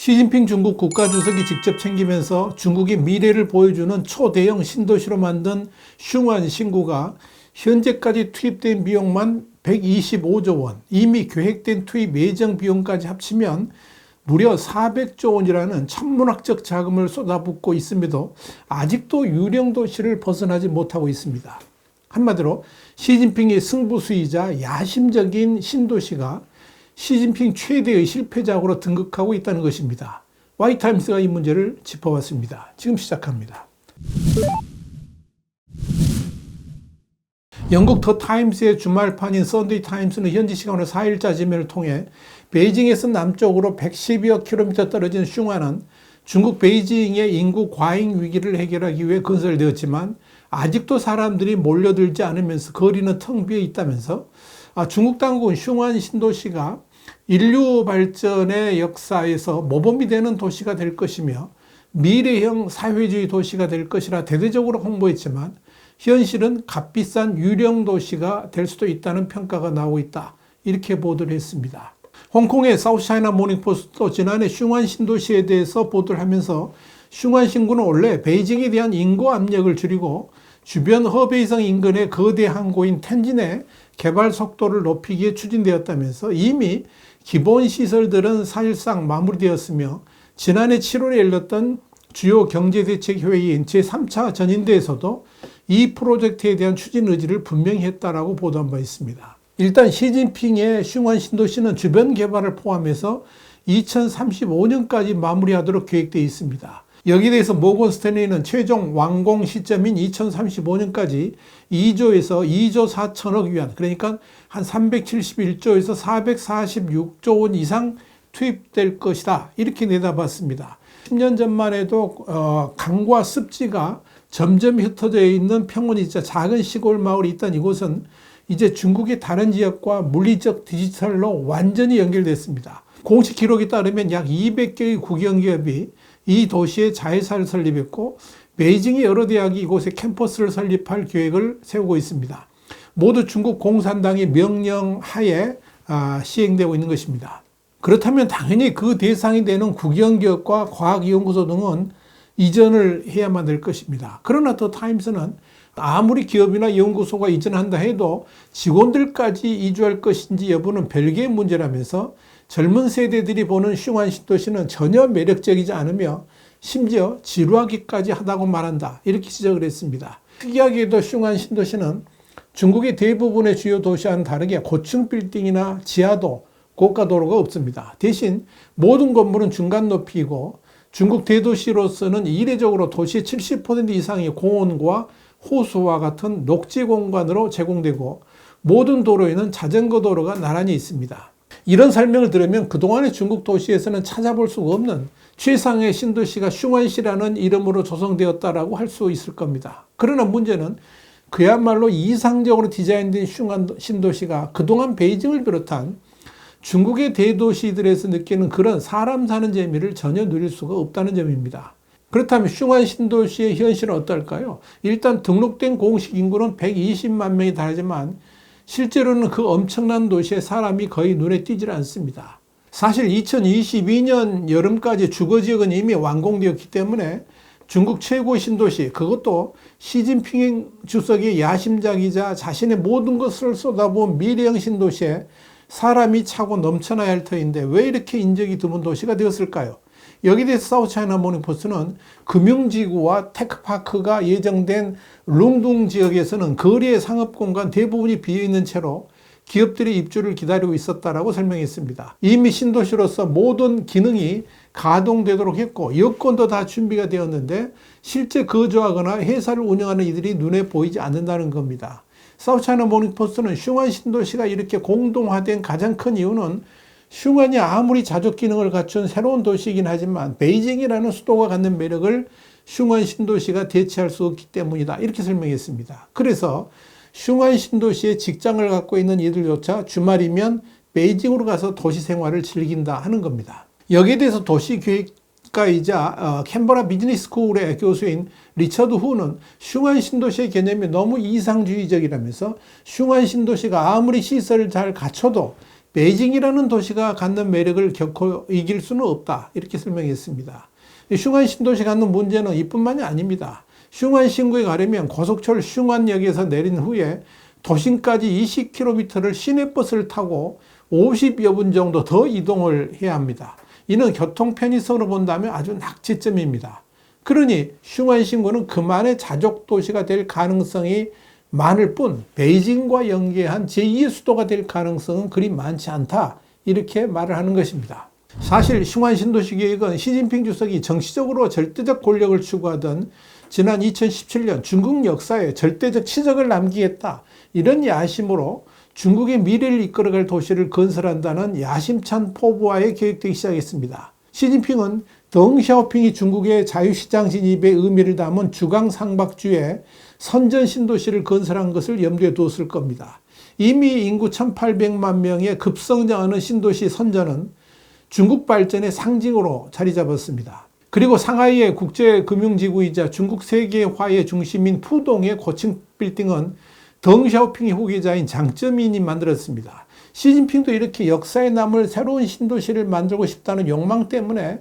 시진핑 중국 국가주석이 직접 챙기면서 중국의 미래를 보여주는 초대형 신도시로 만든 슝안 신구가 현재까지 투입된 비용만 125조 원, 이미 계획된 투입 예정 비용까지 합치면 무려 400조 원이라는 천문학적 자금을 쏟아붓고 있음에도 아직도 유령 도시를 벗어나지 못하고 있습니다. 한마디로 시진핑의 승부수이자 야심적인 신도시가 시진핑 최대의 실패작으로 등극하고 있다는 것입니다. Y타임스가 이 문제를 짚어봤습니다. 지금 시작합니다. 영국 더 타임스의 주말판인 썬데이 타임스는 현지 시간으로 4일자 지면을 통해 베이징에서 남쪽으로 110여 킬로미터 떨어진 슝안은 중국 베이징의 인구 과잉 위기를 해결하기 위해 건설되었지만 아직도 사람들이 몰려들지 않으면서 거리는 텅 비어 있다면서 중국 당국은 슝안 신도시가 인류 발전의 역사에서 모범이 되는 도시가 될 것이며 미래형 사회주의 도시가 될 것이라 대대적으로 홍보했지만 현실은 값비싼 유령 도시가 될 수도 있다는 평가가 나오고 있다. 이렇게 보도를 했습니다. 홍콩의 사우스차이나 모닝포스트도 지난해 슝안 신도시에 대해서 보도를 하면서 슝안 신구는 원래 베이징에 대한 인구 압력을 줄이고 주변 허베이성 인근의 거대 항구인 텐진의 개발 속도를 높이기에 추진되었다면서 이미 기본 시설들은 사실상 마무리되었으며 지난해 7월에 열렸던 주요 경제대책회의인 제3차 전인대에서도 이 프로젝트에 대한 추진 의지를 분명히 했다라고 보도한 바 있습니다. 일단 시진핑의 슝안 신도시는 주변 개발을 포함해서 2035년까지 마무리하도록 계획되어 있습니다. 여기에 대해서 모건 스탠리는 최종 완공 시점인 2035년까지 2조에서 2조 4천억 위안, 그러니까 한 371조에서 446조 원 이상 투입될 것이다. 이렇게 내다봤습니다. 10년 전만 해도 강과 습지가 점점 흩어져 있는 평원이자 작은 시골 마을이 있던 이곳은 이제 중국의 다른 지역과 물리적 디지털로 완전히 연결됐습니다. 공식 기록에 따르면 약 200개의 국영기업이 이 도시에 자회사를 설립했고 베이징의 여러 대학이 이곳에 캠퍼스를 설립할 계획을 세우고 있습니다. 모두 중국 공산당의 명령하에 시행되고 있는 것입니다. 그렇다면 당연히 그 대상이 되는 국영기업과 과학연구소 등은 이전을 해야만 될 것입니다. 그러나 더 타임스는 아무리 기업이나 연구소가 이전한다 해도 직원들까지 이주할 것인지 여부는 별개의 문제라면서 젊은 세대들이 보는 슝안 신도시는 전혀 매력적이지 않으며 심지어 지루하기까지 하다고 말한다. 이렇게 지적을 했습니다. 특이하게도 슝안 신도시는 중국의 대부분의 주요 도시와는 다르게 고층 빌딩이나 지하도, 고가도로가 없습니다. 대신 모든 건물은 중간 높이이고 중국 대도시로서는 이례적으로 도시의 70% 이상이 공원과 호수와 같은 녹지 공간으로 제공되고 모든 도로에는 자전거 도로가 나란히 있습니다. 이런 설명을 들으면 그동안의 중국 도시에서는 찾아볼 수가 없는 최상의 신도시가 슝안시라는 이름으로 조성되었다라고 할 수 있을 겁니다. 그러나 문제는 그야말로 이상적으로 디자인된 슝안 신도시가 그동안 베이징을 비롯한 중국의 대도시들에서 느끼는 그런 사람 사는 재미를 전혀 누릴 수가 없다는 점입니다. 그렇다면 슝안 신도시의 현실은 어떨까요? 일단 등록된 공식 인구는 120만 명이 달하지만 실제로는 그 엄청난 도시에 사람이 거의 눈에 띄질 않습니다. 사실 2022년 여름까지 주거지역은 이미 완공되었기 때문에 중국 최고 신도시, 그것도 시진핑 주석의 야심작이자 자신의 모든 것을 쏟아부은 미래형 신도시에 사람이 차고 넘쳐나야 할 터인데 왜 이렇게 인적이 드문 도시가 되었을까요? 여기에 대해서 사우스차이나 모닝포스트는 금융지구와 테크파크가 예정된 룽둥 지역에서는 거리의 상업공간 대부분이 비어있는 채로 기업들의 입주를 기다리고 있었다라고 설명했습니다. 이미 신도시로서 모든 기능이 가동되도록 했고 여건도 다 준비가 되었는데 실제 거주하거나 회사를 운영하는 이들이 눈에 보이지 않는다는 겁니다. 사우스차이나 모닝포스트는 슝안 신도시가 이렇게 공동화된 가장 큰 이유는 슝안이 아무리 자족 기능을 갖춘 새로운 도시이긴 하지만 베이징이라는 수도가 갖는 매력을 슝안 신도시가 대체할 수 없기 때문이다. 이렇게 설명했습니다. 그래서 슝안 신도시에 직장을 갖고 있는 이들조차 주말이면 베이징으로 가서 도시 생활을 즐긴다 하는 겁니다. 여기에 대해서 도시계획가이자 캔버라 비즈니스 스쿨의 교수인 리처드 후는 슝안 신도시의 개념이 너무 이상주의적이라면서 슝안 신도시가 아무리 시설을 잘 갖춰도 베이징이라는 도시가 갖는 매력을 결코 이길 수는 없다. 이렇게 설명했습니다. 슝안 신도시 갖는 문제는 이뿐만이 아닙니다. 슝안 신구에 가려면 고속철 슝안역에서 내린 후에 도심까지 20km를 시내버스를 타고 50여 분 정도 더 이동을 해야 합니다. 이는 교통 편의성으로 본다면 아주 낙제점입니다. 그러니 슝안 신구는 그만의 자족 도시가 될 가능성이 많을 뿐 베이징과 연계한 제2의 수도가 될 가능성은 그리 많지 않다. 이렇게 말을 하는 것입니다. 사실 슝안 신도시 계획은 시진핑 주석이 정치적으로 절대적 권력을 추구하던 지난 2017년 중국 역사에 절대적 치적을 남기겠다. 이런 야심으로 중국의 미래를 이끌어갈 도시를 건설한다는 야심찬 포부와에 계획되기 시작했습니다. 시진핑은 덩샤오핑이 중국의 자유시장 진입의 의미를 담은 주강상박주에 선전 신도시를 건설한 것을 염두에 두었을 겁니다. 이미 인구 1800만 명의 급성장하는 신도시 선전은 중국 발전의 상징으로 자리 잡았습니다. 그리고 상하이의 국제금융지구이자 중국 세계화의 중심인 푸동의 고층 빌딩은 덩샤오핑의 후계자인 장쩌민이 만들었습니다. 시진핑도 이렇게 역사에 남을 새로운 신도시를 만들고 싶다는 욕망 때문에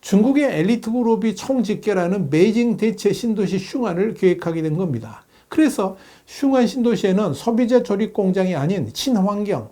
중국의 엘리트 그룹이 총집결하는 베이징 대체 신도시 슝안을 계획하게 된 겁니다. 그래서 슝안 신도시에는 소비자 조립 공장이 아닌 친환경,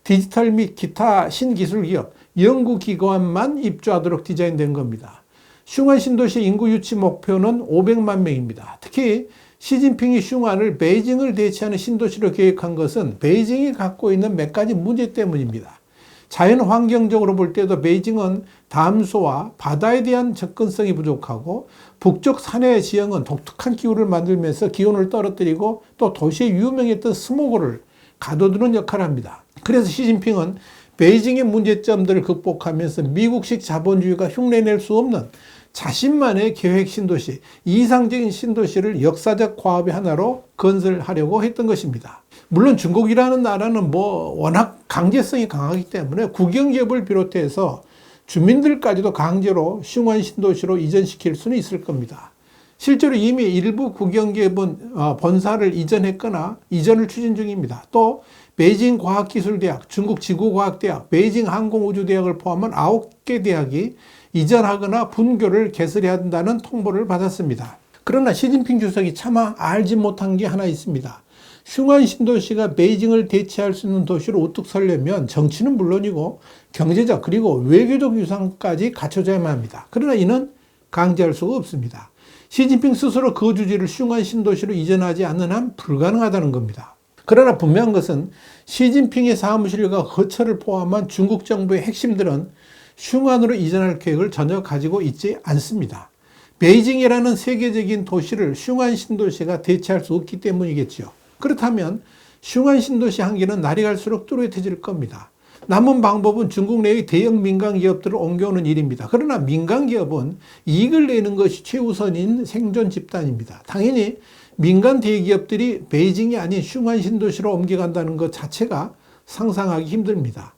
디지털 및 기타 신기술 기업, 연구기관만 입주하도록 디자인된 겁니다. 슝안 신도시 인구 유치 목표는 500만 명입니다. 특히 시진핑이 슝안을 베이징을 대체하는 신도시로 계획한 것은 베이징이 갖고 있는 몇 가지 문제 때문입니다. 자연 환경적으로 볼 때도 베이징은 담수와 바다에 대한 접근성이 부족하고 북쪽 산해 지형은 독특한 기후를 만들면서 기온을 떨어뜨리고 또 도시에 유명했던 스모그를 가둬두는 역할을 합니다. 그래서 시진핑은 베이징의 문제점들을 극복하면서 미국식 자본주의가 흉내낼 수 없는 자신만의 계획 신도시, 이상적인 신도시를 역사적 과업의 하나로 건설하려고 했던 것입니다. 물론 중국이라는 나라는 워낙 강제성이 강하기 때문에 국영기업을 비롯해서 주민들까지도 강제로 슝안 신도시로 이전시킬 수는 있을 겁니다. 실제로 이미 일부 국영기업은 본사를 이전했거나 이전을 추진 중입니다. 또 베이징 과학기술대학, 중국 지구과학대학, 베이징 항공우주대학을 포함한 9개 대학이 이전하거나 분교를 개설해야 한다는 통보를 받았습니다. 그러나 시진핑 주석이 차마 알지 못한 게 하나 있습니다. 슝안 신도시가 베이징을 대체할 수 있는 도시로 우뚝 서려면 정치는 물론이고 경제적 그리고 외교적 유산까지 갖춰져야만 합니다. 그러나 이는 강제할 수가 없습니다. 시진핑 스스로 그 주지를 슝안 신도시로 이전하지 않는 한 불가능하다는 겁니다. 그러나 분명한 것은 시진핑의 사무실과 거처를 포함한 중국 정부의 핵심들은 슝안으로 이전할 계획을 전혀 가지고 있지 않습니다. 베이징이라는 세계적인 도시를 슝안 신도시가 대체할 수 없기 때문이겠죠. 그렇다면 슝안 신도시 한계는 날이 갈수록 뚜렷해질 겁니다. 남은 방법은 중국 내의 대형 민간 기업들을 옮겨오는 일입니다. 그러나 민간 기업은 이익을 내는 것이 최우선인 생존 집단입니다. 당연히 민간 대기업들이 베이징이 아닌 슝안 신도시로 옮겨간다는 것 자체가 상상하기 힘듭니다.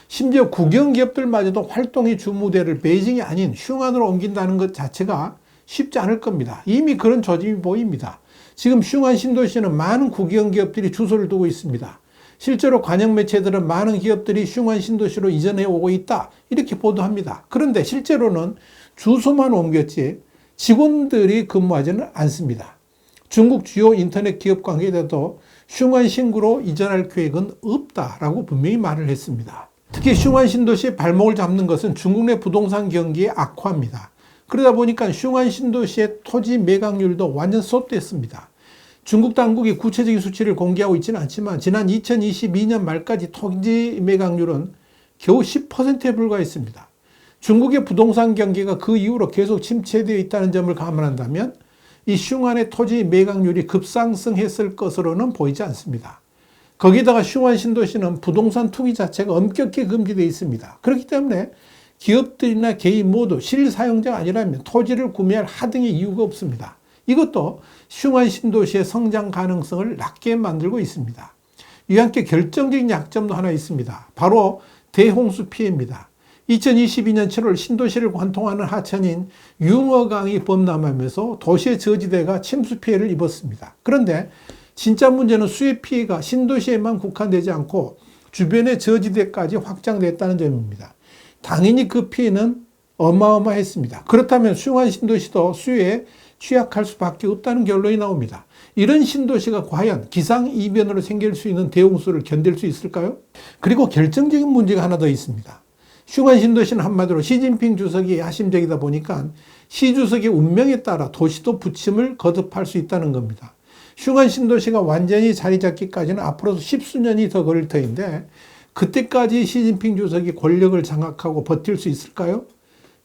심지어 국영기업들마저도 활동의 주무대를 베이징이 아닌 슝안으로 옮긴다는 것 자체가 쉽지 않을 겁니다. 이미 그런 조짐이 보입니다. 지금 슝안 신도시는 많은 국영기업들이 주소를 두고 있습니다. 실제로 관영 매체들은 많은 기업들이 슝안 신도시로 이전해 오고 있다 이렇게 보도합니다. 그런데 실제로는 주소만 옮겼지 직원들이 근무하지는 않습니다. 중국 주요 인터넷 기업 관계자도 슝안 신구로 이전할 계획은 없다라고 분명히 말을 했습니다. 특히 슝안 신도시의 발목을 잡는 것은 중국 내 부동산 경기의 악화입니다. 그러다 보니까 슝안 신도시의 토지 매각률도 완전 스톱됐습니다. 중국 당국이 구체적인 수치를 공개하고 있지는 않지만 지난 2022년 말까지 토지 매각률은 겨우 10%에 불과했습니다. 중국의 부동산 경기가 그 이후로 계속 침체되어 있다는 점을 감안한다면 이 슝안의 토지 매각률이 급상승했을 것으로는 보이지 않습니다. 거기다가 슝안 신도시는 부동산 투기 자체가 엄격히 금지되어 있습니다. 그렇기 때문에 기업들이나 개인 모두 실사용자가 아니라면 토지를 구매할 하등의 이유가 없습니다. 이것도 슝안 신도시의 성장 가능성을 낮게 만들고 있습니다. 이와 함께 결정적인 약점도 하나 있습니다. 바로 대홍수 피해입니다. 2022년 7월 신도시를 관통하는 하천인 융어강이 범람하면서 도시의 저지대가 침수 피해를 입었습니다. 그런데 진짜 문제는 수해 피해가 신도시에만 국한되지 않고 주변의 저지대까지 확장됐다는 점입니다. 당연히 그 피해는 어마어마했습니다. 그렇다면 숭한 신도시도 수해에 취약할 수밖에 없다는 결론이 나옵니다. 이런 신도시가 과연 기상이변으로 생길 수 있는 대홍수를 견딜 수 있을까요? 그리고 결정적인 문제가 하나 더 있습니다. 숭한 신도시는 한마디로 시진핑 주석이 야심적이다 보니까 시 주석의 운명에 따라 도시도 부침을 거듭할 수 있다는 겁니다. 숭한 신도시가 완전히 자리 잡기까지는 앞으로도 십수년이 더 걸릴 터인데 그때까지 시진핑 주석이 권력을 장악하고 버틸 수 있을까요?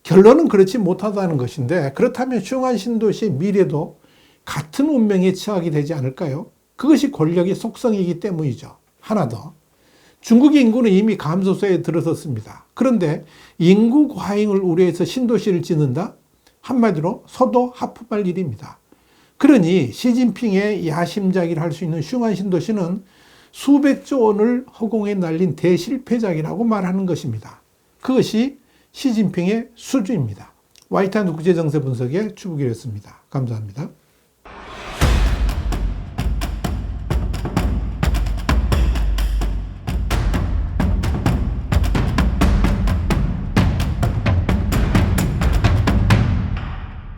결론은 그렇지 못하다는 것인데, 그렇다면 숭한 신도시의 미래도 같은 운명에 처하게 되지 않을까요? 그것이 권력의 속성이기 때문이죠. 하나 더. 중국의 인구는 이미 감소세에 들어섰습니다. 그런데 인구 과잉을 우려해서 신도시를 짓는다? 한마디로 소도 하품할 일입니다. 그러니 시진핑의 야심작이라 할 수 있는 숭한 신도시는 수백조 원을 허공에 날린 대실패작이라고 말하는 것입니다. 그것이 시진핑의 수주입니다. 와이탄 국제정세 분석의 추부기였습니다. 감사합니다.